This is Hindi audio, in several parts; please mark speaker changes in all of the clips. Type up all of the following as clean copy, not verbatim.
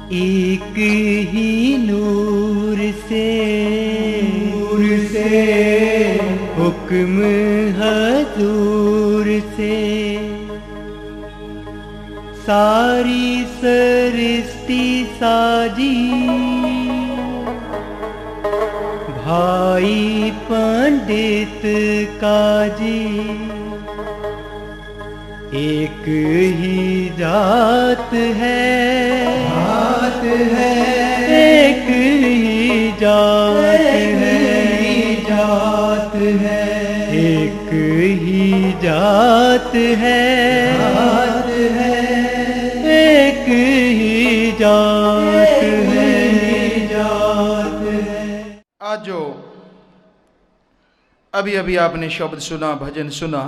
Speaker 1: एक ही नूर से हुक्म हजूर से सारी सृष्टि साजी। भाई पंडित काजी एक ही जात है, एक ही जात है, एक ही जात है, एक ही जात है।
Speaker 2: आज जो अभी अभी आपने शब्द सुना, भजन सुना,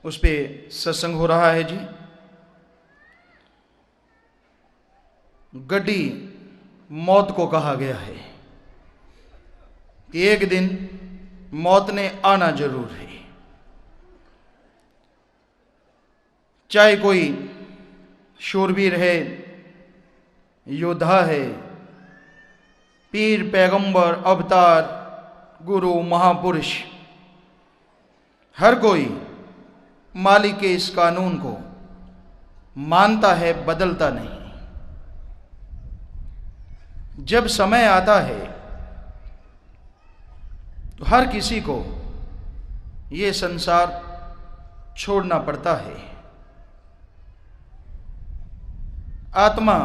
Speaker 2: उस पे सत्संग हो रहा है जी। गड्डी मौत को कहा गया है कि एक दिन मौत ने आना जरूर है। चाहे कोई शूरवीर है, योद्धा है, पीर, पैगंबर, अवतार, गुरु, महापुरुष, हर कोई मालिक के इस कानून को मानता है, बदलता नहीं। जब समय आता है तो हर किसी को ये संसार छोड़ना पड़ता है। आत्मा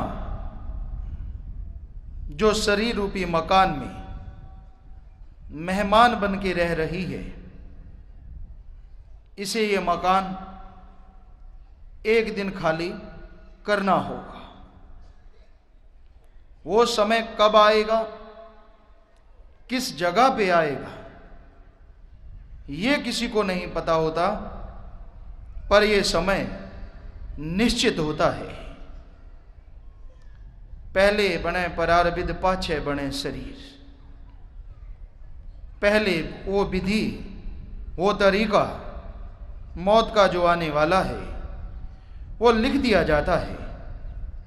Speaker 2: जो शरीर रूपी मकान में मेहमान बन के रह रही है, इसे ये मकान एक दिन खाली करना होगा। वो समय कब आएगा, किस जगह पे आएगा, ये किसी को नहीं पता होता, पर यह समय निश्चित होता है। पहले बने परारविद, पाछे बने शरीर। पहले वो विधि, वो तरीका मौत का जो आने वाला है वो लिख दिया जाता है,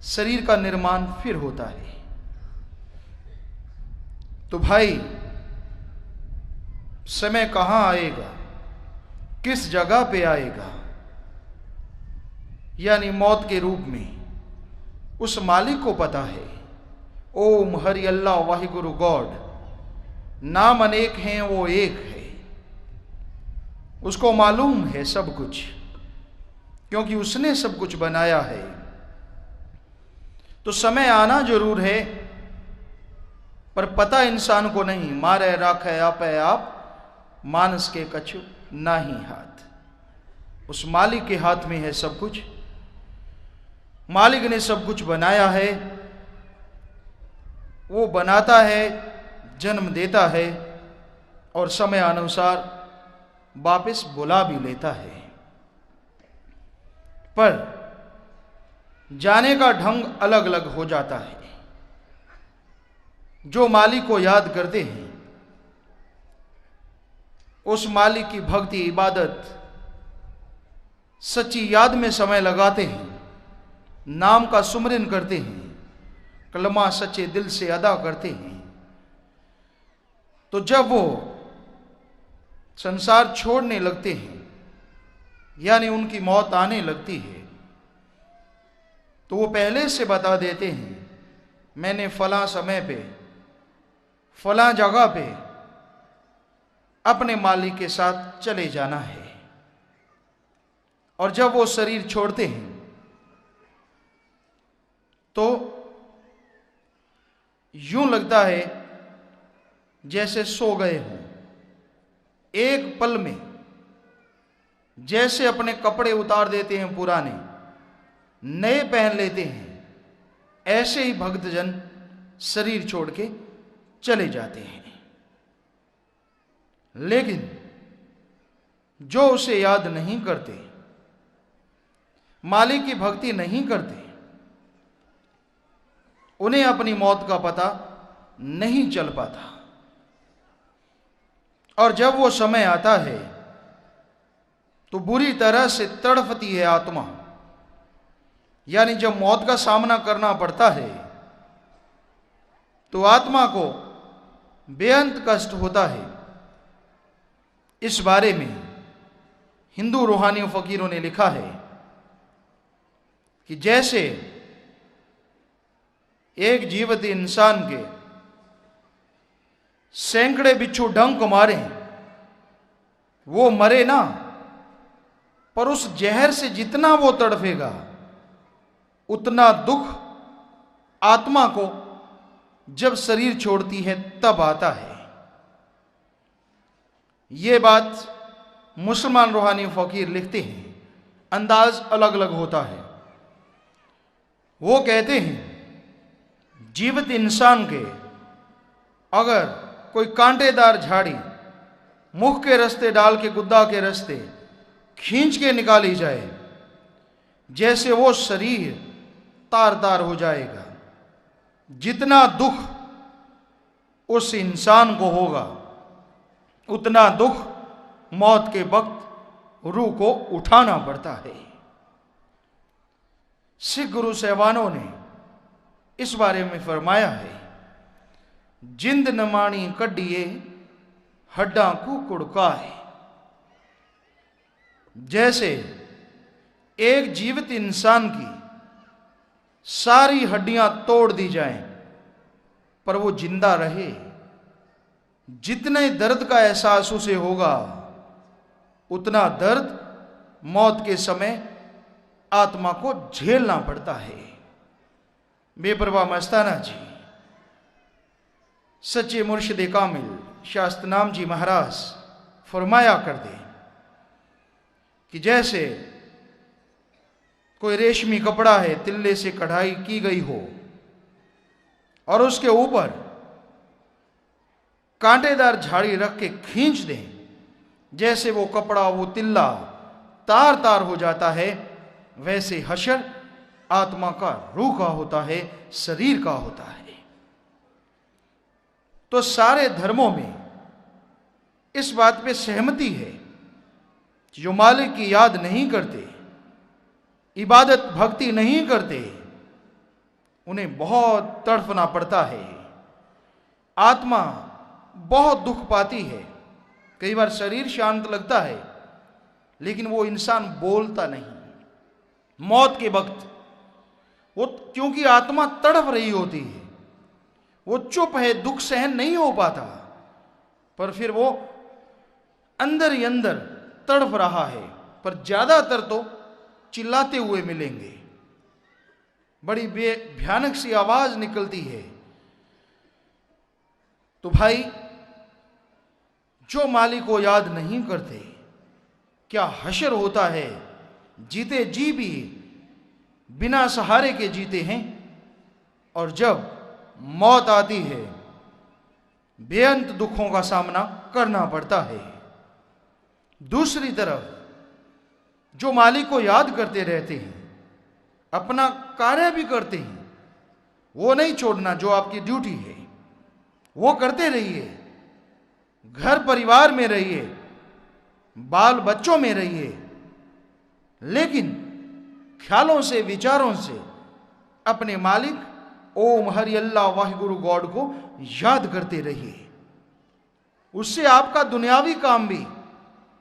Speaker 2: शरीर का निर्माण फिर होता है। तो भाई, समय कहां आएगा, किस जगह पे आएगा, यानी मौत के रूप में उस मालिक को पता है। ओम हरि अल्लाह वाहिगुरु गॉड, नाम अनेक हैं, वो एक है। उसको मालूम है सब कुछ, क्योंकि उसने सब कुछ बनाया है। तो समय आना जरूर है, पर पता इंसान को नहीं। मारे राखे आपे आप, मानस के कछु नाही हाथ। उस मालिक के हाथ में है सब कुछ। मालिक ने सब कुछ बनाया है, वो बनाता है, जन्म देता है, और समय अनुसार वापस बुला भी लेता है। पर जाने का ढंग अलग अलग हो जाता है। जो मालिक को याद करते हैं, उस मालिक की भक्ति, इबादत, सच्ची याद में समय लगाते हैं, नाम का सुमरन करते हैं, कलमा सच्चे दिल से अदा करते हैं, तो जब वो संसार छोड़ने लगते हैं, यानी उनकी मौत आने लगती है, तो वो पहले से बता देते हैं, मैंने फलां समय पे, फलां जगह पे अपने मालिक के साथ चले जाना है। और जब वो शरीर छोड़ते हैं तो यूं लगता है जैसे सो गए हों। एक पल में जैसे अपने कपड़े उतार देते हैं पुराने, नए पहन लेते हैं, ऐसे ही भक्तजन शरीर छोड़ के चले जाते हैं। लेकिन जो उसे याद नहीं करते, मालिक की भक्ति नहीं करते, उन्हें अपनी मौत का पता नहीं चल पाता। और जब वो समय आता है तो बुरी तरह से तड़फती है आत्मा। यानी जब मौत का सामना करना पड़ता है तो आत्मा को बेअंत कष्ट होता है। इस बारे में हिंदू रूहानी फकीरों ने लिखा है कि जैसे एक जीवित इंसान के सैकड़े बिच्छू डंक मारे, वो मरे ना, पर उस जहर से जितना वो तड़फेगा उतना दुख आत्मा को जब शरीर छोड़ती है तब आता है। ये बात मुसलमान रूहानी फकीर लिखते हैं, अंदाज अलग अलग होता है। वो कहते हैं जीवित इंसान के अगर कोई कांटेदार झाड़ी मुख के रास्ते डाल के गुद्दा के रास्ते खींच के निकाली जाए, जैसे वो शरीर तार तार हो जाएगा। जितना दुख उस इंसान को होगा उतना दुख मौत के वक्त रूह को उठाना पड़ता है। सिख गुरु साहिबानों ने इस बारे में फरमाया है, जिंद नमाणी कड्डिए हड्डा को कुड़काए। जैसे एक जीवित इंसान की सारी हड्डियां तोड़ दी जाएं पर वो जिंदा रहे, जितने दर्द का एहसास उसे होगा उतना दर्द मौत के समय आत्मा को झेलना पड़ता है। बेपरवाह मस्ताना जी सच्चे मुर्शिद कामिल शास्त्रनाम जी महाराज फरमाया कर दे कि जैसे कोई रेशमी कपड़ा है, तिल्ले से कढ़ाई की गई हो और उसके ऊपर कांटेदार झाड़ी रख के खींच दें, जैसे वो कपड़ा वो तिल्ला तार तार हो जाता है, वैसे हशर आत्मा का रूह का होता है, शरीर का होता है। तो सारे धर्मों में इस बात पे सहमति है कि जो मालिक की याद नहीं करते, इबादत भक्ति नहीं करते, उन्हें बहुत तड़फना पड़ता है। आत्मा बहुत दुख पाती है। कई बार शरीर शांत लगता है लेकिन वो इंसान बोलता नहीं मौत के वक्त, वो क्योंकि आत्मा तड़फ रही होती है, वो चुप है, दुख सहन नहीं हो पाता, पर फिर वो अंदर ही अंदर तड़फ रहा है। पर ज्यादातर तो चिल्लाते हुए मिलेंगे, बड़ी भयानक सी आवाज निकलती है। तो भाई जो मालिक को याद नहीं करते, क्या हशर होता है। जीते जी भी बिना सहारे के जीते हैं, और जब मौत आती है बेअंत दुखों का सामना करना पड़ता है। दूसरी तरफ जो मालिक को याद करते रहते हैं, अपना कार्य भी करते हैं, वो नहीं छोड़ना जो आपकी ड्यूटी है, वो करते रहिए। घर परिवार में रहिए, बाल बच्चों में रहिए, लेकिन ख्यालों से विचारों से अपने मालिक ओम हरि अल्लाह वाहिगुरु गॉड को याद करते रहिए। उससे आपका दुनियावी काम भी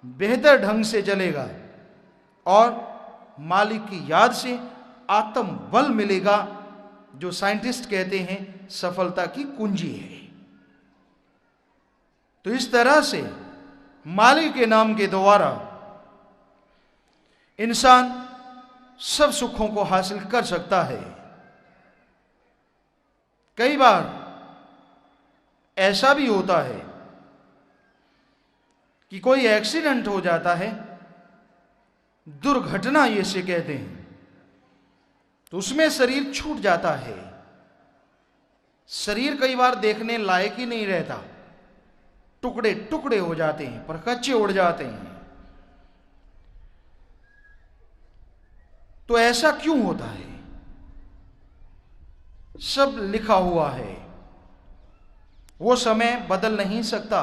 Speaker 2: बेहतर ढंग से चलेगा और मालिक की याद से आत्म बल मिलेगा, जो साइंटिस्ट कहते हैं सफलता की कुंजी है। तो इस तरह से मालिक के नाम के द्वारा इंसान सब सुखों को हासिल कर सकता है। कई बार ऐसा भी होता है कि कोई एक्सीडेंट हो जाता है, दुर्घटना ये से कहते हैं, तो उसमें शरीर छूट जाता है। शरीर कई बार देखने लायक ही नहीं रहता, टुकड़े टुकड़े हो जाते हैं, पर कच्चे उड़ जाते हैं। तो ऐसा क्यों होता है? सब लिखा हुआ है, वो समय बदल नहीं सकता,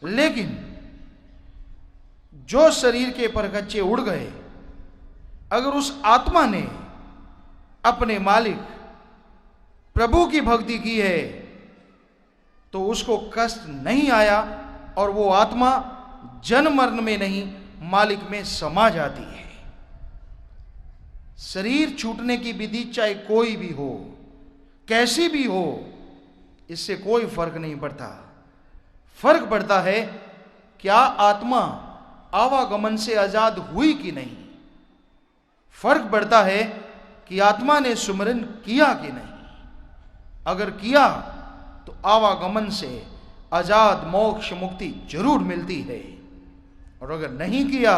Speaker 2: लेकिन जो शरीर के परखच्चे उड़ गए, अगर उस आत्मा ने अपने मालिक प्रभु की भक्ति की है तो उसको कष्ट नहीं आया और वो आत्मा जन्म मरण में नहीं मालिक में समा जाती है। शरीर छूटने की विधि चाहे कोई भी हो, कैसी भी हो, इससे कोई फर्क नहीं पड़ता। फर्क पड़ता है क्या आत्मा आवागमन से आजाद हुई कि नहीं। फर्क पड़ता है कि आत्मा ने सुमरन किया कि नहीं। अगर किया तो आवागमन से आजाद मोक्ष मुक्ति जरूर मिलती है, और अगर नहीं किया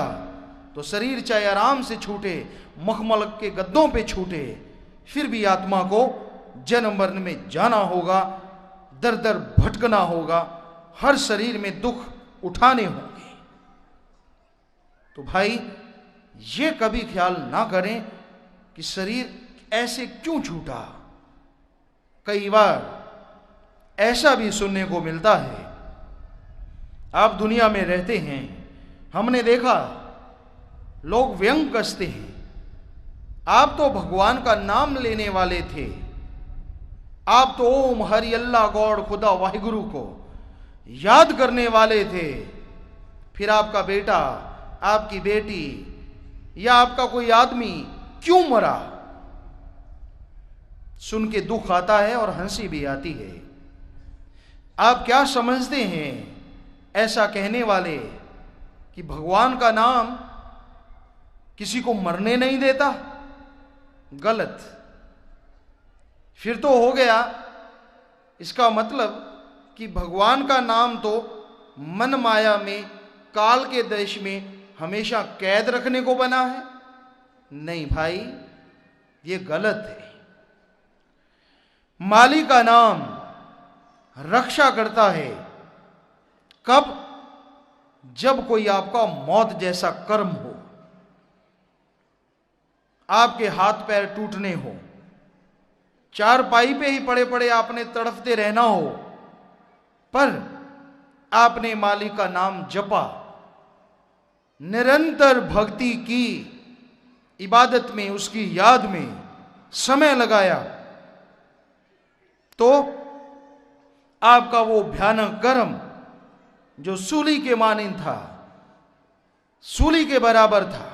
Speaker 2: तो शरीर चाहे आराम से छूटे, मखमल के गद्दों पे छूटे, फिर भी आत्मा को जन्म मरण में जाना होगा, दर दर भटकना होगा, हर शरीर में दुख उठाने होंगे। तो भाई ये कभी ख्याल ना करें कि शरीर ऐसे क्यों छूटा। कई बार ऐसा भी सुनने को मिलता है, आप दुनिया में रहते हैं, हमने देखा लोग व्यंग कसते हैं, आप तो भगवान का नाम लेने वाले थे, आप तो ओम हरि अल्लाह गॉड खुदा वाहिगुरु को याद करने वाले थे, फिर आपका बेटा, आपकी बेटी या आपका कोई आदमी क्यों मरा। सुन के दुख आता है और हंसी भी आती है। आप क्या समझते हैं ऐसा कहने वाले कि भगवान का नाम किसी को मरने नहीं देता? गलत। फिर तो हो गया इसका मतलब कि भगवान का नाम तो मन माया में, काल के देश में हमेशा कैद रखने को बना है। नहीं भाई, ये गलत है। माली का नाम रक्षा करता है। कब? जब कोई आपका मौत जैसा कर्म हो, आपके हाथ पैर टूटने हो, चारपाई पे ही पड़े पड़े आपने तड़फते रहना हो, पर आपने मालिक का नाम जपा, निरंतर भक्ति की, इबादत में, उसकी याद में समय लगाया, तो आपका वो भयानक कर्म जो सूली के मानिंद था, सूली के बराबर था,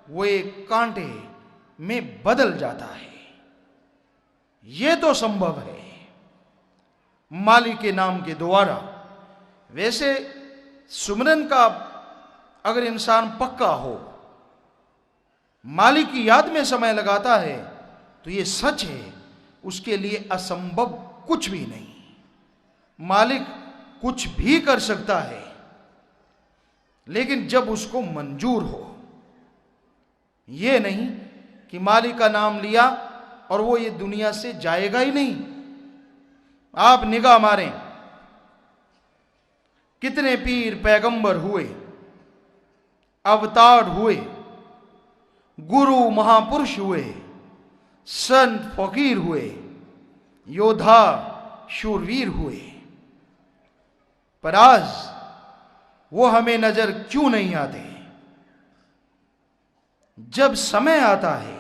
Speaker 2: वो एक कांटे में बदल जाता है। ये तो संभव है मालिक के नाम के द्वारा। वैसे सुमरन का अगर इंसान पक्का हो, मालिक की याद में समय लगाता है, तो ये सच है, उसके लिए असंभव कुछ भी नहीं। मालिक कुछ भी कर सकता है, लेकिन जब उसको मंजूर हो। ये नहीं कि मालिक का नाम लिया और वो ये दुनिया से जाएगा ही नहीं। आप निगाह मारें, कितने पीर पैगंबर हुए, अवतार हुए, गुरु महापुरुष हुए, संत फकीर हुए, योद्धा शूरवीर हुए, पर आज वो हमें नजर क्यों नहीं आते। जब समय आता है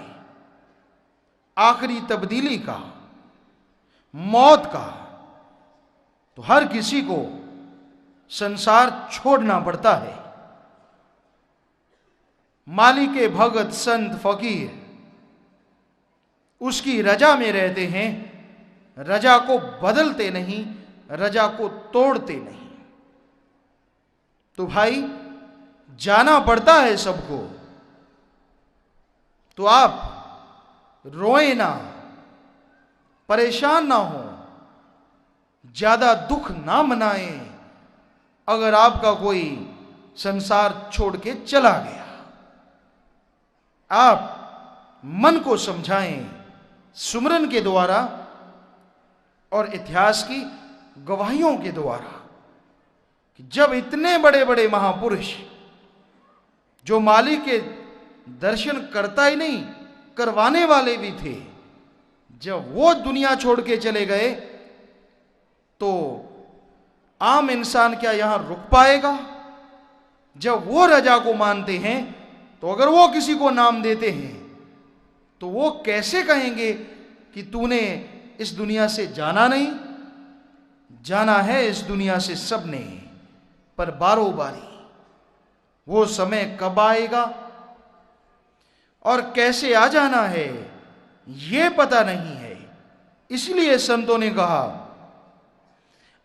Speaker 2: आखिरी तब्दीली का, मौत का, तो हर किसी को संसार छोड़ना पड़ता है। माली के भगत संत फकीर उसकी रजा में रहते हैं, रजा को बदलते नहीं, रजा को तोड़ते नहीं। तो भाई जाना पड़ता है सबको, तो आप रोए ना, परेशान ना हो, ज्यादा दुख ना मनाएं अगर आपका कोई संसार छोड़ के चला गया। आप मन को समझाएं सुमरन के द्वारा और इतिहास की गवाहियों के द्वारा कि जब इतने बड़े बड़े महापुरुष जो मालिक के दर्शन करता ही नहीं, करवाने वाले भी थे, जब वो दुनिया छोड़ के चले गए, तो आम इंसान क्या यहां रुक पाएगा? जब वो रजा को मानते हैं, तो अगर वो किसी को नाम देते हैं तो वो कैसे कहेंगे कि तूने इस दुनिया से जाना नहीं? जाना है इस दुनिया से सबने, पर बारो बारी। वो समय कब आएगा और कैसे आ जाना है ये पता नहीं है। इसलिए संतों ने कहा,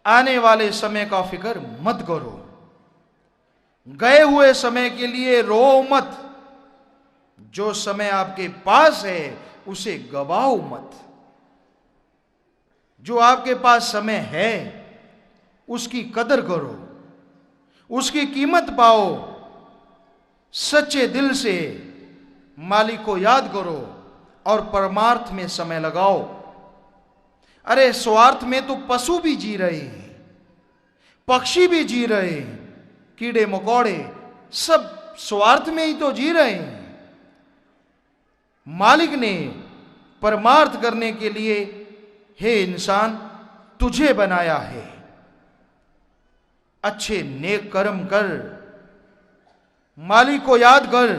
Speaker 2: आने वाले समय का फिक्र मत करो, गए हुए समय के लिए रो मत, जो समय आपके पास है उसे गवाओ मत। जो आपके पास समय है उसकी कदर करो, उसकी कीमत पाओ, सच्चे दिल से मालिक को याद करो और परमार्थ में समय लगाओ। अरे स्वार्थ में तो पशु भी जी रहे हैं, पक्षी भी जी रहे हैं, कीड़े मकोड़े सब स्वार्थ में ही तो जी रहे हैं। मालिक ने परमार्थ करने के लिए, हे इंसान, तुझे बनाया है। अच्छे नेक कर्म कर, मालिक को याद कर,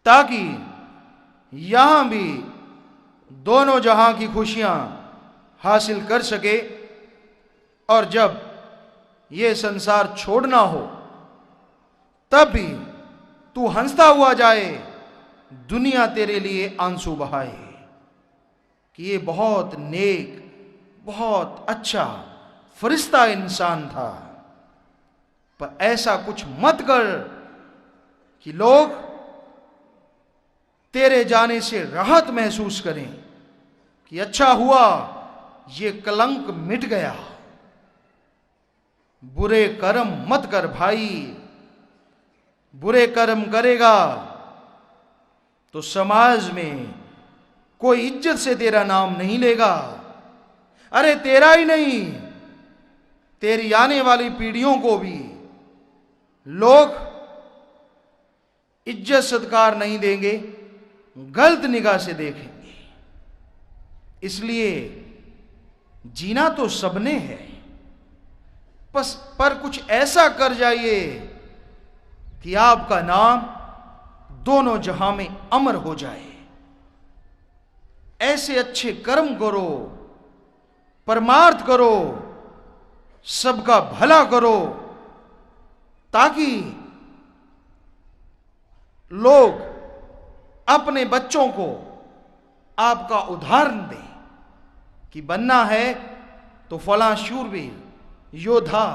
Speaker 2: ताकि यहां भी दोनों जहां की खुशियां हासिल कर सके, और जब ये संसार छोड़ना हो तब भी तू हंसता हुआ जाए, दुनिया तेरे लिए आंसू बहाए कि ये बहुत नेक, बहुत अच्छा फरिश्ता इंसान था। पर ऐसा कुछ मत कर कि लोग तेरे जाने से राहत महसूस करें कि अच्छा हुआ ये कलंक मिट गया। बुरे कर्म मत कर भाई, बुरे कर्म करेगा तो समाज में कोई इज्जत से तेरा नाम नहीं लेगा। अरे तेरा ही नहीं, तेरी आने वाली पीढ़ियों को भी लोग इज्जत सत्कार नहीं देंगे, गलत निगाह से देखेंगे। इसलिए जीना तो सबने है, पर कुछ ऐसा कर जाइए कि आपका नाम दोनों जहां में अमर हो जाए। ऐसे अच्छे कर्म करो, परमार्थ करो, सबका भला करो, ताकि लोग अपने बच्चों को आपका उदाहरण दें कि बनना है तो फलां शूरवीर, योद्धा,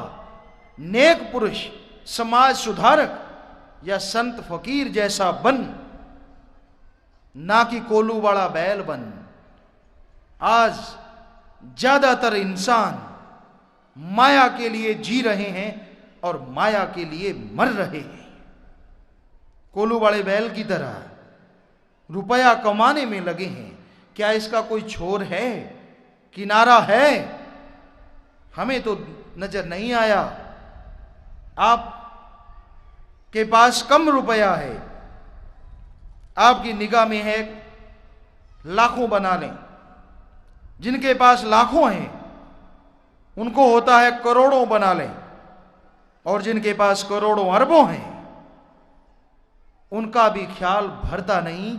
Speaker 2: नेक पुरुष, समाज सुधारक या संत फकीर जैसा बन, ना कि कोलू वाला बैल बन। आज ज्यादातर इंसान माया के लिए जी रहे हैं और माया के लिए मर रहे हैं। कोलू वाले बैल की तरह रुपया कमाने में लगे हैं। क्या इसका कोई छोर है, किनारा है? हमें तो नजर नहीं आया। आप के पास कम रुपया है, आपकी निगाह में है लाखों बना लें। जिनके पास लाखों हैं उनको होता है करोड़ों बना लें, और जिनके पास करोड़ों अरबों हैं उनका भी ख्याल भरता नहीं।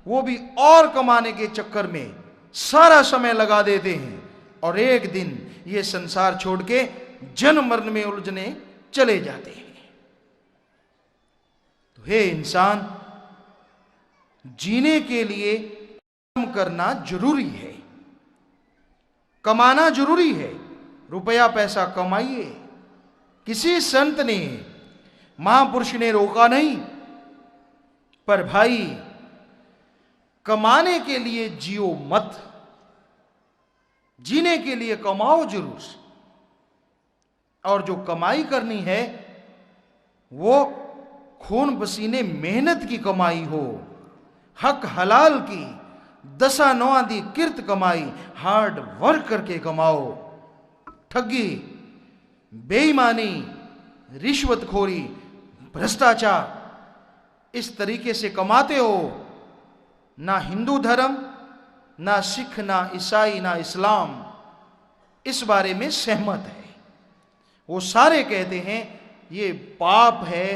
Speaker 2: वो भी और कमाने के चक्कर में सारा समय लगा देते हैं और एक दिन ये संसार छोड़ के जन्म मरण में उलझने चले जाते हैं। तो हे इंसान, जीने के लिए काम करना जरूरी है, कमाना जरूरी है। रुपया पैसा कमाइए। किसी संत ने, महापुरुष ने रोका नहीं, पर भाई कमाने के लिए जियो मत, जीने के लिए कमाओ जरूर। और जो कमाई करनी है वो खून पसीने मेहनत की कमाई हो, हक हलाल की, दसा नौआंदी किर्त कमाई, हार्ड वर्क करके कमाओ। ठगी, बेईमानी, रिश्वतखोरी, भ्रष्टाचार, इस तरीके से कमाते हो, ना हिंदू धर्म, ना सिख, ना ईसाई, ना इस्लाम इस बारे में सहमत है। वो सारे कहते हैं ये पाप है,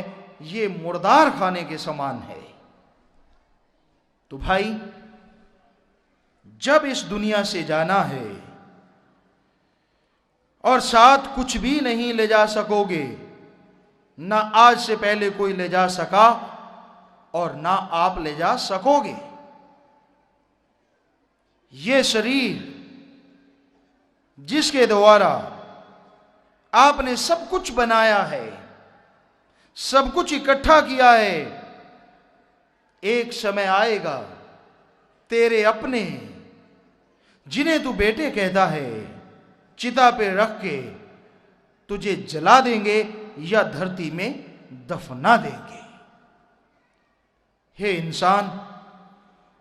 Speaker 2: ये मुर्दार खाने के समान है। तो भाई, जब इस दुनिया से जाना है और साथ कुछ भी नहीं ले जा सकोगे, ना आज से पहले कोई ले जा सका और ना आप ले जा सकोगे। ये शरीर जिसके द्वारा आपने सब कुछ बनाया है, सब कुछ इकट्ठा किया है, एक समय आएगा तेरे अपने जिन्हें तू बेटे कहता है, चिता पे रख के तुझे जला देंगे या धरती में दफना देंगे। हे इंसान,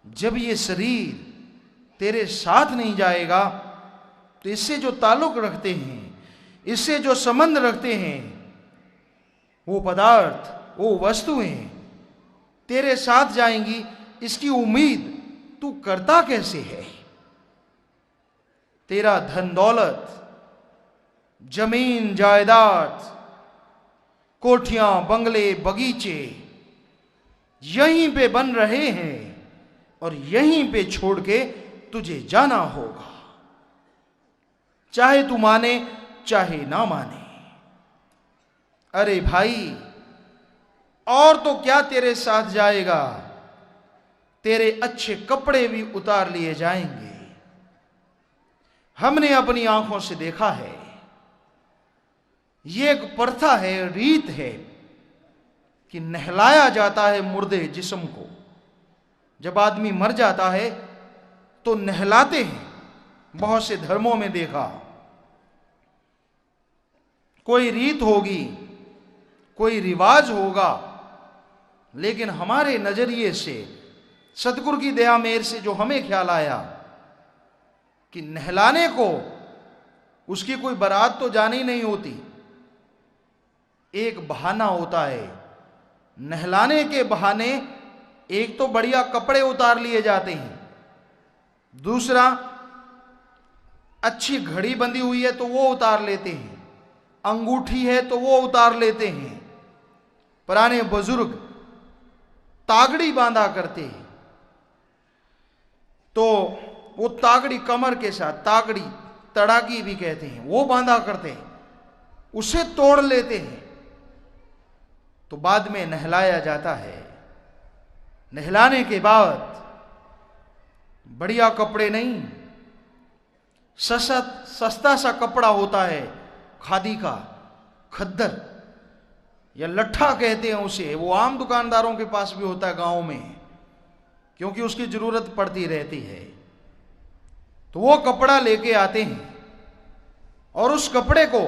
Speaker 2: जब ये शरीर तेरे साथ नहीं जाएगा तो इससे जो ताल्लुक रखते हैं, इससे जो संबंध रखते हैं, वो पदार्थ, वो वस्तुएं तेरे साथ जाएंगी, इसकी उम्मीद तू करता कैसे है? तेरा धन दौलत, जमीन जायदाद, कोठियां, बंगले, बगीचे यहीं पे बन रहे हैं और यहीं पे छोड़ के तुझे जाना होगा, चाहे तू माने चाहे ना माने। अरे भाई, और तो क्या तेरे साथ जाएगा, तेरे अच्छे कपड़े भी उतार लिए जाएंगे। हमने अपनी आंखों से देखा है, ये एक प्रथा है, रीत है कि नहलाया जाता है मुर्दे जिस्म को। जब आदमी मर जाता है तो नहलाते हैं, बहुत से धर्मों में देखा। कोई रीत होगी, कोई रिवाज होगा, लेकिन हमारे नजरिए से, सतगुरु की दया मेर से जो हमें ख्याल आया कि नहलाने को उसकी कोई बारात तो जानी नहीं होती, एक बहाना होता है। नहलाने के बहाने एक तो बढ़िया कपड़े उतार लिए जाते हैं, दूसरा अच्छी घड़ी बंधी हुई है तो वो उतार लेते हैं, अंगूठी है तो वो उतार लेते हैं। पुराने बुजुर्ग तागड़ी बांधा करते हैं, तो वो तागड़ी कमर के साथ, तागड़ी तड़ाकी भी कहते हैं, वो बांधा करते हैं, उसे तोड़ लेते हैं तो बाद में नहलाया जाता है। नहलाने के बाद बढ़िया कपड़े नहीं, सस्ता सा कपड़ा होता है, खादी का, खद्दर या लट्ठा कहते हैं उसे, वो आम दुकानदारों के पास भी होता है गांव में, क्योंकि उसकी जरूरत पड़ती रहती है। तो वो कपड़ा लेके आते हैं और उस कपड़े को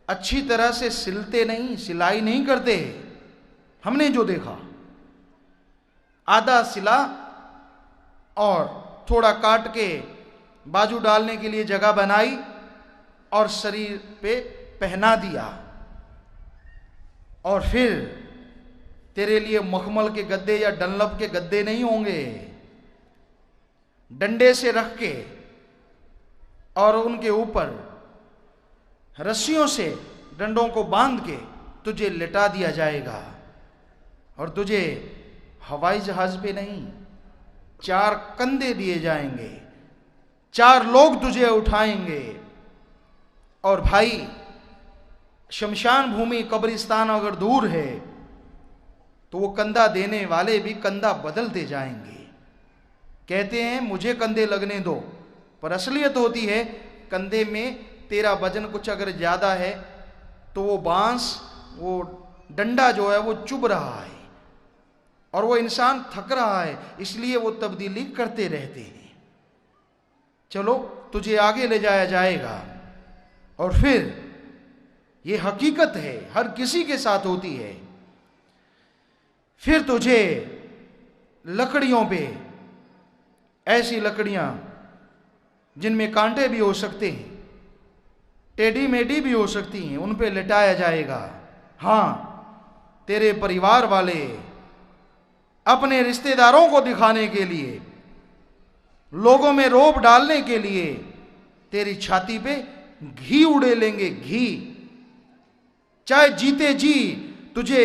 Speaker 2: अच्छी तरह से सिलते नहीं, सिलाई नहीं करते। हमने जो देखा, आधा सिला और थोड़ा काट के बाजू डालने के लिए जगह बनाई और शरीर पे पहना दिया, और फिर तेरे लिए मखमल के गद्दे या डनलप के गद्दे नहीं होंगे, डंडे से रख के और उनके ऊपर रस्सियों से डंडों को बांध के तुझे लिटा दिया जाएगा। और तुझे हवाई जहाज पे नहीं, 4 कंधे दिए जाएंगे, 4 लोग तुझे उठाएंगे। और भाई, शमशान भूमि, कब्रिस्तान अगर दूर है तो वो कंधा देने वाले भी कंधा बदलते जाएंगे। कहते हैं मुझे कंधे लगने दो, पर असलियत होती है कंधे में तेरा वजन कुछ अगर ज्यादा है तो वो बांस, वो डंडा जो है वो चुभ रहा है और वो इंसान थक रहा है, इसलिए वो तब्दीली करते रहते हैं। चलो, तुझे आगे ले जाया जाएगा। और फिर ये हकीकत है, हर किसी के साथ होती है। फिर तुझे लकड़ियों पे, ऐसी लकड़ियां जिनमें कांटे भी हो सकते हैं, टेढ़ी मेढ़ी भी हो सकती हैं, उन पे लिटाया जाएगा। हां, तेरे परिवार वाले अपने रिश्तेदारों को दिखाने के लिए, लोगों में रौब डालने के लिए तेरी छाती पे घी उड़े लेंगे, घी। चाहे जीते जी तुझे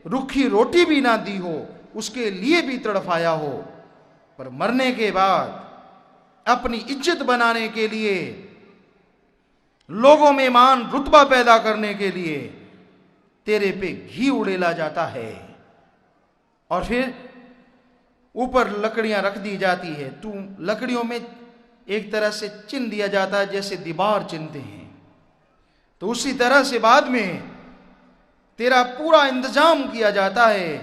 Speaker 2: रूखी रोटी भी ना दी हो, उसके लिए भी तड़फाया हो, पर मरने के बाद अपनी इज्जत बनाने के लिए, लोगों में मान रुतबा पैदा करने के लिए तेरे पे घी उड़ेला जाता है और फिर ऊपर लकड़ियां रख दी जाती है। तू लकड़ियों में एक तरह से चिन्ह दिया जाता है जैसे दीवार चिन्हते हैं। तो उसी तरह से बाद में तेरा पूरा इंतजाम किया जाता है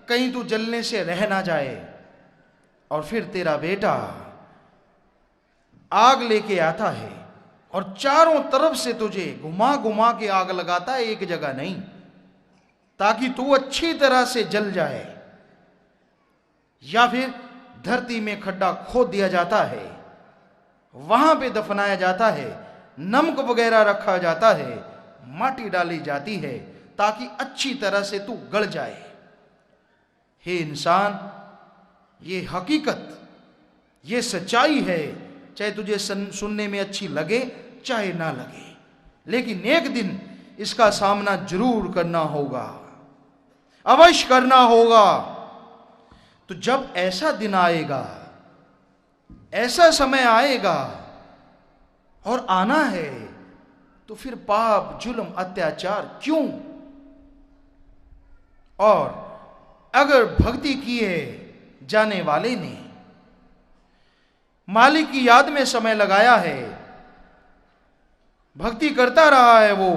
Speaker 2: कहीं तू जलने से रह ना जाए। और फिर तेरा बेटा आग लेके आता है और चारों तरफ से तुझे घुमा घुमा के आग लगाता है, एक जगह नहीं, ताकि तू अच्छी तरह से जल जाए। या फिर धरती में खड्डा खोद दिया जाता है, वहां पे दफनाया जाता है, नमक वगैरह रखा जाता है, माटी डाली जाती है ताकि अच्छी तरह से तू गल जाए। हे इंसान, ये हकीकत, ये सच्चाई है, चाहे तुझे सुनने में अच्छी लगे चाहे ना लगे, लेकिन एक दिन इसका सामना जरूर करना होगा, अवश्य करना होगा। तो जब ऐसा दिन आएगा, ऐसा समय आएगा और आना है, तो फिर पाप, जुल्म, अत्याचार क्यों? और अगर भक्ति किए जाने वाले ने मालिक की याद में समय लगाया है, भक्ति करता रहा है वो,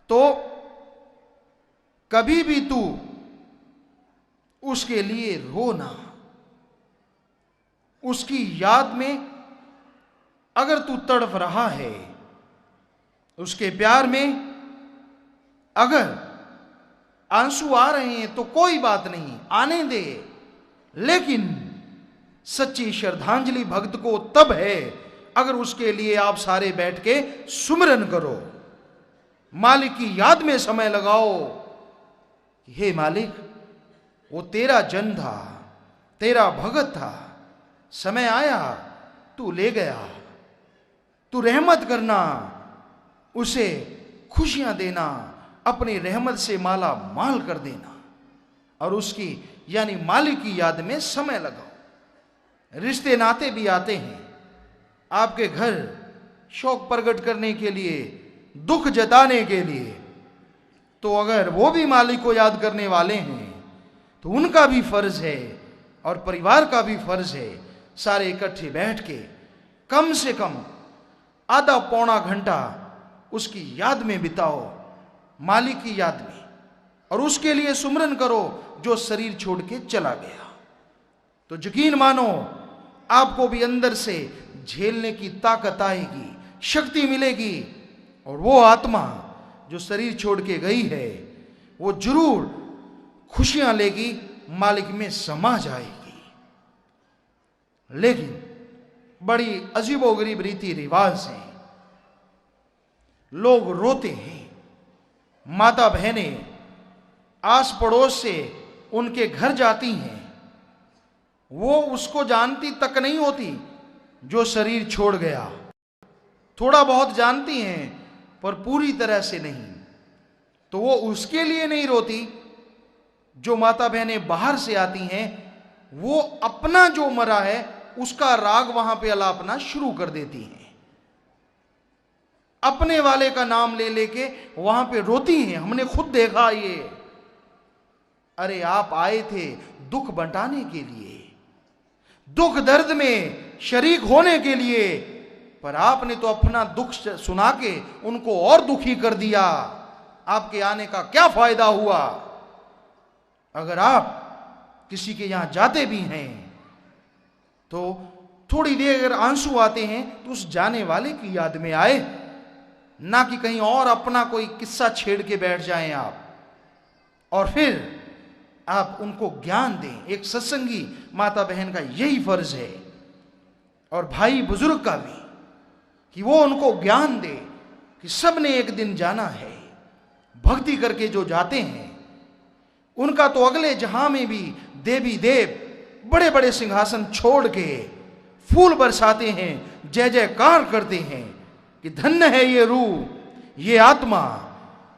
Speaker 2: तो कभी भी तू उसके लिए रोना, उसकी याद में अगर तू तड़प रहा है, उसके प्यार में अगर आंसू आ रहे हैं तो कोई बात नहीं, आने दे, लेकिन सच्ची श्रद्धांजलि भक्त को तब है अगर उसके लिए आप सारे बैठ के सुमिरन करो, मालिक की याद में समय लगाओ। हे मालिक, वो तेरा जन था, तेरा भगत था, समय आया तू ले गया, तू रहमत करना, उसे खुशियां देना, अपनी रहमत से माला माल कर देना और उसकी यानी मालिक की याद में समय लगाओ। रिश्ते नाते भी आते हैं आपके घर शौक प्रकट करने के लिए, दुख जताने के लिए, तो अगर वो भी मालिक को याद करने वाले हैं तो उनका भी फर्ज है और परिवार का भी फर्ज है, सारे इकट्ठे बैठ के कम से कम आधा पौना घंटा उसकी याद में बिताओ, मालिक की याद में, और उसके लिए सुमरन करो जो शरीर छोड़ के चला गया। तो यकीन मानो आपको भी अंदर से झेलने की ताकत आएगी, शक्ति मिलेगी, और वो आत्मा जो शरीर छोड़ के गई है वो जरूर खुशियां लेगी, मालिक में समा जाएगी। लेकिन बड़ी अजीबोगरीब रीति रिवाज है, लोग रोते हैं, माता बहनें आस पड़ोस से उनके घर जाती हैं, वो उसको जानती तक नहीं होती जो शरीर छोड़ गया, थोड़ा बहुत जानती हैं पर पूरी तरह से नहीं। तो वो उसके लिए नहीं रोती, जो माता बहनें बाहर से आती हैं वो अपना जो मरा है उसका राग वहां पे अलापना शुरू कर देती हैं, अपने वाले का नाम ले लेके वहां पे रोती हैं। हमने खुद देखा ये। अरे आप आए थे दुख बंटाने के लिए, दुख दर्द में शरीक होने के लिए, पर आपने तो अपना दुख सुना के उनको और दुखी कर दिया। आपके आने का क्या फायदा हुआ? अगर आप किसी के यहां जाते भी हैं तो थोड़ी देर अगर आंसू आते हैं तो उस जाने वाले की याद में आए, ना कि कहीं और अपना कोई किस्सा छेड़ के बैठ जाएं आप, और फिर आप उनको ज्ञान दें। एक सत्संगी माता बहन का यही फर्ज है, और भाई बुजुर्ग का भी, कि वो उनको ज्ञान दे कि सबने एक दिन जाना है। भक्ति करके जो जाते हैं उनका तो अगले जहां में भी देवी देव बड़े बड़े सिंहासन छोड़ के फूल बरसाते हैं, जय जयकार करते हैं कि धन्य है ये रूह, ये आत्मा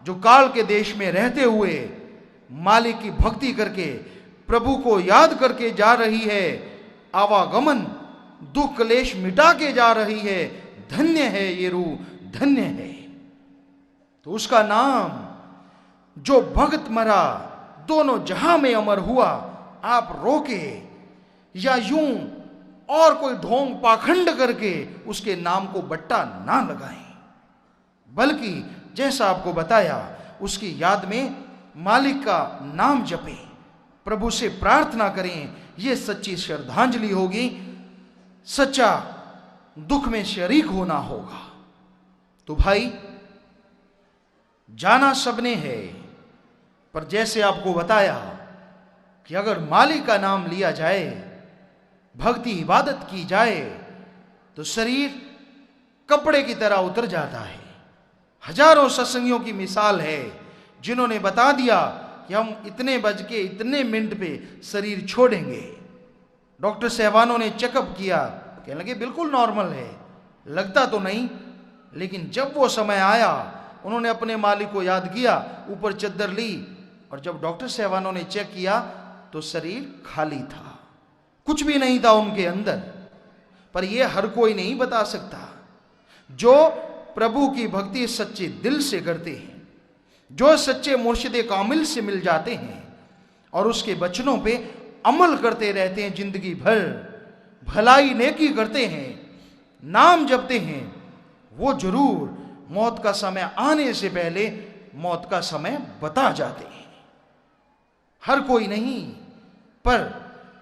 Speaker 2: जो काल के देश में रहते हुए मालिक की भक्ति करके प्रभु को याद करके जा रही है, आवागमन दुख क्लेश मिटा के जा रही है, धन्य है ये रूह, धन्य है। तो उसका नाम जो भक्त मरा दोनों जहां में अमर हुआ, आप रोके या यूं और कोई ढोंग पाखंड करके उसके नाम को बट्टा ना लगाएं, बल्कि जैसा आपको बताया उसकी याद में मालिक का नाम जपें, प्रभु से प्रार्थना करें। यह सच्ची श्रद्धांजलि होगी, सच्चा दुख में शरीक होना होगा। तो भाई जाना सबने है, पर जैसे आपको बताया कि अगर मालिक का नाम लिया जाए, भक्ति इबादत की जाए, तो शरीर कपड़े की तरह उतर जाता है। हजारों सत्संगियों की मिसाल है जिन्होंने बता दिया कि हम इतने बज के इतने मिनट पे शरीर छोड़ेंगे। डॉक्टर साहबानों ने चेकअप किया, कहने लगे बिल्कुल नॉर्मल है, लगता तो नहीं। लेकिन जब वो समय आया, उन्होंने अपने मालिक को याद किया, ऊपर चद्दर ली, और जब डॉक्टर साहबानों ने चेक किया तो शरीर खाली था, कुछ भी नहीं था उनके अंदर। पर यह हर कोई नहीं बता सकता। जो प्रभु की भक्ति सच्चे दिल से करते हैं, जो सच्चे मुर्शिद कामिल से मिल जाते हैं और उसके वचनों पे अमल करते रहते हैं, जिंदगी भर भलाई नेकी करते हैं, नाम जपते हैं, वो जरूर मौत का समय आने से पहले मौत का समय बता जाते हैं। हर कोई नहीं, पर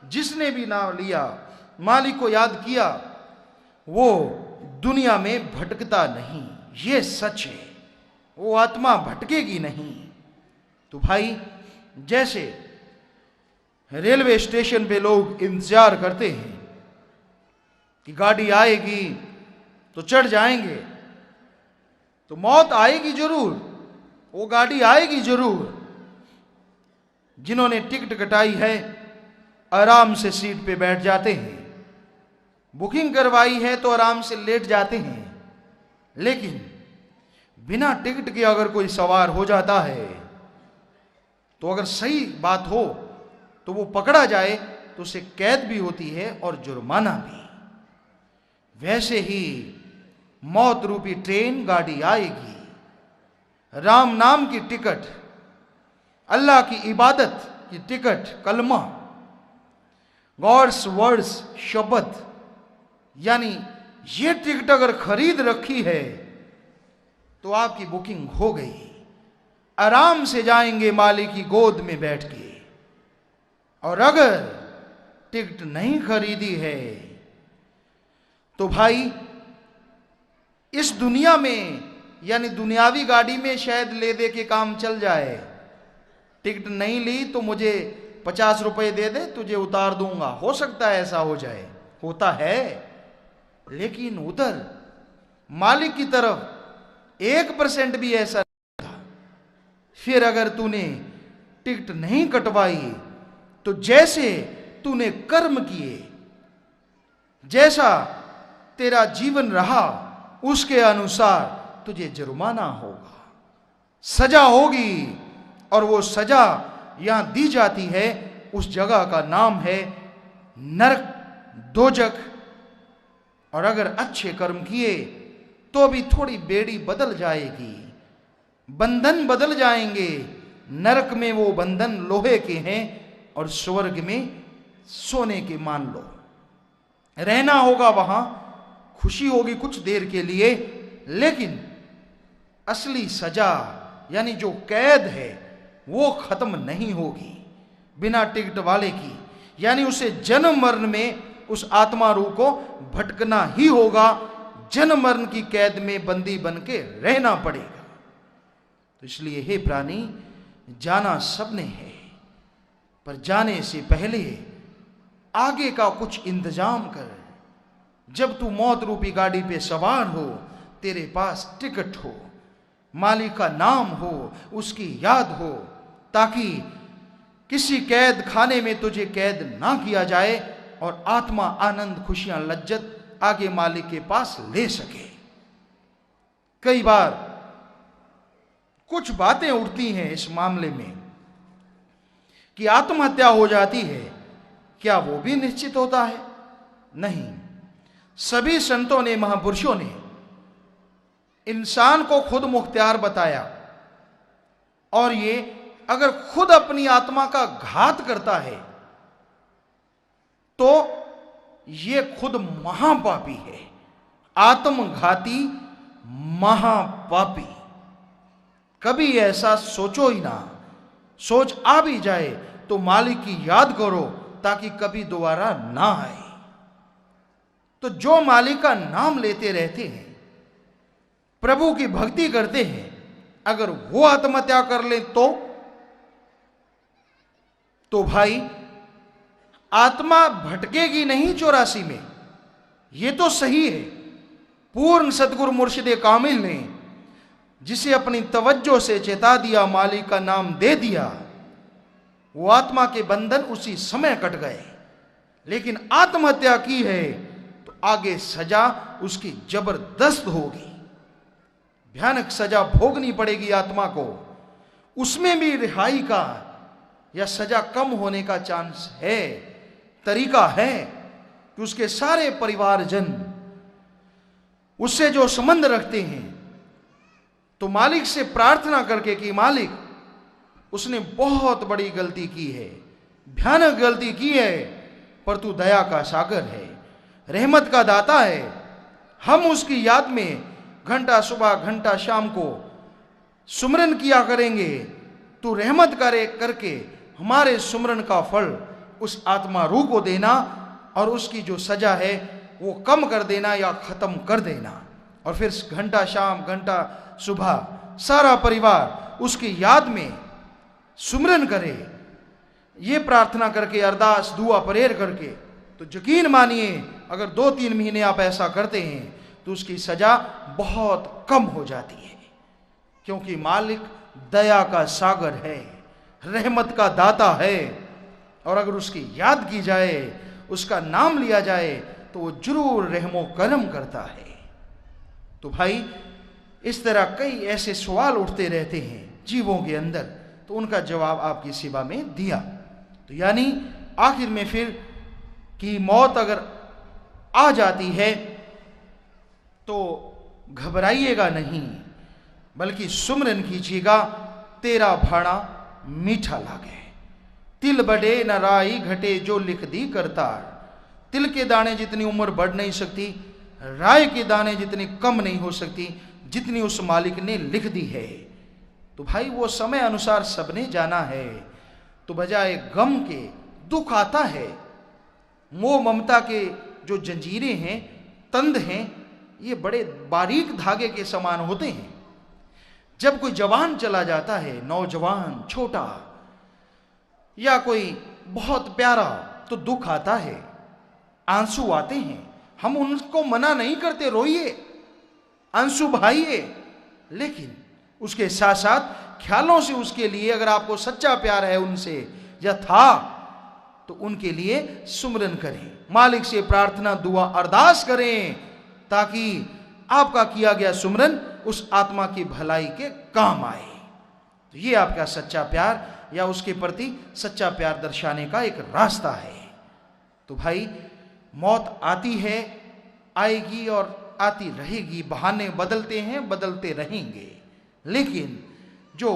Speaker 2: जिसने भी नाम लिया, मालिक को याद किया, वो दुनिया में भटकता नहीं। ये सच है, वो आत्मा भटकेगी नहीं। तो भाई जैसे रेलवे स्टेशन पे लोग इंतजार करते हैं कि गाड़ी आएगी तो चढ़ जाएंगे, तो मौत आएगी जरूर, वो गाड़ी आएगी जरूर। जिन्होंने टिकट कटाई है आराम से सीट पे बैठ जाते हैं, बुकिंग करवाई है तो आराम से लेट जाते हैं। लेकिन बिना टिकट के अगर कोई सवार हो जाता है, तो अगर सही बात हो तो वो पकड़ा जाए तो उसे कैद भी होती है और जुर्माना भी। वैसे ही मौत रूपी ट्रेन गाड़ी आएगी, राम नाम की टिकट, अल्लाह की इबादत की टिकट, कलमा, गॉड्स वर्ड्स, शब्द, यानी ये टिकट अगर खरीद रखी है तो आपकी बुकिंग हो गई। आराम से जाएंगे मालिक की गोद में बैठ के। और अगर टिकट नहीं खरीदी है तो भाई इस दुनिया में, यानी दुनियावी गाड़ी में शायद ले दे के काम चल जाए। टिकट नहीं ली तो मुझे 50 रुपए दे दे, तुझे उतार दूंगा, हो सकता है ऐसा हो जाए, होता है। लेकिन उधर मालिक की तरफ 1% भी ऐसा नहीं था। फिर अगर तूने टिकट नहीं कटवाई तो जैसे तूने कर्म किए, जैसा तेरा जीवन रहा, उसके अनुसार तुझे जुर्माना होगा, सजा होगी। और वो सजा यहां दी जाती है, उस जगह का नाम है नरक, दोजख। और अगर अच्छे कर्म किए तो भी थोड़ी बेड़ी बदल जाएगी, बंधन बदल जाएंगे। नरक में वो बंधन लोहे के हैं और स्वर्ग में सोने के मान लो। रहना होगा वहां, खुशी होगी कुछ देर के लिए, लेकिन असली सजा यानी जो कैद है वो खत्म नहीं होगी बिना टिकट वाले की। यानी उसे जन्म मरण में उस आत्मा रूह को भटकना ही होगा, जन्म मरण की कैद में बंदी बन के रहना पड़ेगा। तो इसलिए हे प्राणी, जाना सबने है, पर जाने से पहले आगे का कुछ इंतजाम कर। जब तू मौत रूपी गाड़ी पे सवार हो, तेरे पास टिकट हो, मालिक का नाम हो, उसकी याद हो, ताकि किसी कैद खाने में तुझे कैद ना किया जाए और आत्मा आनंद, खुशियां, लज्जत आगे मालिक के पास ले सके। कई बार कुछ बातें उठती हैं इस मामले में कि आत्महत्या हो जाती है, क्या वो भी निश्चित होता है? नहीं। सभी संतों ने, महापुरुषों ने इंसान को खुद मुख्तियार बताया, और ये अगर खुद अपनी आत्मा का घात करता है तो ये खुद महापापी है, आत्मघाती महापापी। कभी ऐसा सोचो ही ना। सोच आ भी जाए तो मालिक की याद करो ताकि कभी दोबारा ना आए। तो जो मालिक का नाम लेते रहते हैं, प्रभु की भक्ति करते हैं, अगर वो आत्महत्या कर ले तो भाई आत्मा भटकेगी नहीं 84 में। ये तो सही है। पूर्ण सदगुरु मुर्शिदे कामिल ने जिसे अपनी तवज्जो से चेता दिया, मालिक का नाम दे दिया, वो आत्मा के बंधन उसी समय कट गए। लेकिन आत्महत्या की है तो आगे सजा उसकी जबरदस्त होगी, भयानक सजा भोगनी पड़ेगी आत्मा को। उसमें भी रिहाई का या सजा कम होने का चांस है, तरीका है कि उसके सारे परिवारजन उससे जो संबंध रखते हैं तो मालिक से प्रार्थना करके कि मालिक उसने बहुत बड़ी गलती की है, भयानक गलती की है, पर तू दया का सागर है, रहमत का दाता है। हम उसकी याद में घंटा सुबह घंटा शाम को सुमरन किया करेंगे। तू रहमत करके हमारे सुमरन का फल उस आत्मा रूह को देना और उसकी जो सजा है वो कम कर देना या खत्म कर देना। और फिर घंटा शाम घंटा सुबह सारा परिवार उसकी याद में सुमरन करे, ये प्रार्थना करके, अरदास दुआ परेर करके, तो यकीन मानिए अगर 2-3 महीने आप ऐसा करते हैं तो उसकी सजा बहुत कम हो जाती है। क्योंकि मालिक दया का सागर है, रहमत का दाता है, और अगर उसकी याद की जाए, उसका नाम लिया जाए तो वो जरूर रहमो करम करता है। तो भाई इस तरह कई ऐसे सवाल उठते रहते हैं जीवों के अंदर, तो उनका जवाब आपकी सेवा में दिया। तो यानी आखिर में फिर कि मौत अगर आ जाती है तो घबराइएगा नहीं, बल्कि सुमरन कीजिएगा, तेरा भाड़ा मीठा लागे। तिल बढ़े न राई घटे जो लिख दी करतार। तिल के दाने जितनी उम्र बढ़ नहीं सकती, राय के दाने जितनी कम नहीं हो सकती जितनी उस मालिक ने लिख दी है। तो भाई वो समय अनुसार सबने जाना है। तो बजाय गम के दुख आता है। मोह ममता के जो जंजीरें हैं, तंद हैं, ये बड़े बारीक धागे के समान होते हैं। जब कोई जवान चला जाता है, नौजवान, छोटा या कोई बहुत प्यारा, तो दुख आता है, आंसू आते हैं। हम उनको मना नहीं करते, रोइए, आंसू बहाइए, लेकिन उसके साथ साथ ख्यालों से उसके लिए, अगर आपको सच्चा प्यार है उनसे या था, तो उनके लिए सुमरन करें, मालिक से प्रार्थना दुआ अरदास करें, ताकि आपका किया गया सुमरन उस आत्मा की भलाई के काम आए। तो ये आपका सच्चा प्यार या उसके प्रति सच्चा प्यार दर्शाने का एक रास्ता है। तो भाई मौत आती है, आएगी और आती रहेगी। बहाने बदलते हैं, बदलते रहेंगे, लेकिन जो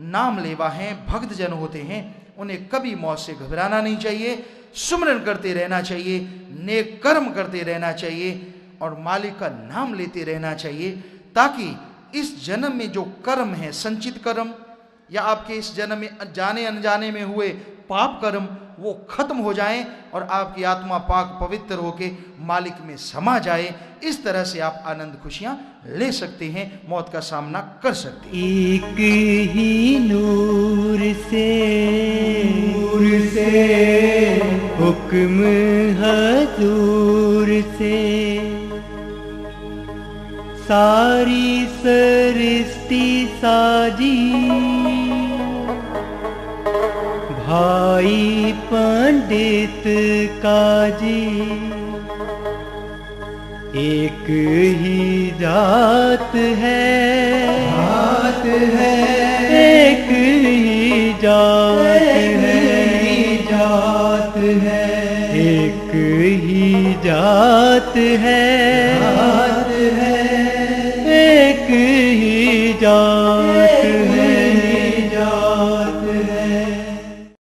Speaker 2: नाम लेवा हैं, भक्त जन होते हैं, उन्हें कभी मौत से घबराना नहीं चाहिए। सुमरन करते रहना चाहिए, नेक कर्म करते रहना चाहिए और मालिक का नाम लेते रहना चाहिए, ताकि इस जन्म में जो कर्म है, संचित कर्म या आपके इस जन्म में जाने अनजाने में हुए पाप कर्म, वो खत्म हो जाएं और आपकी आत्मा पाक पवित्र होके मालिक में समा जाए। इस तरह से आप आनंद खुशियां ले सकते हैं, मौत का सामना कर सकते हैं।
Speaker 1: एक ही नूर से हुक्म हजूर से सारी सृष्टि साजी, भाई पंडित काजी एक ही जात है, एक ही जात है, एक ही जात है, एक ही जात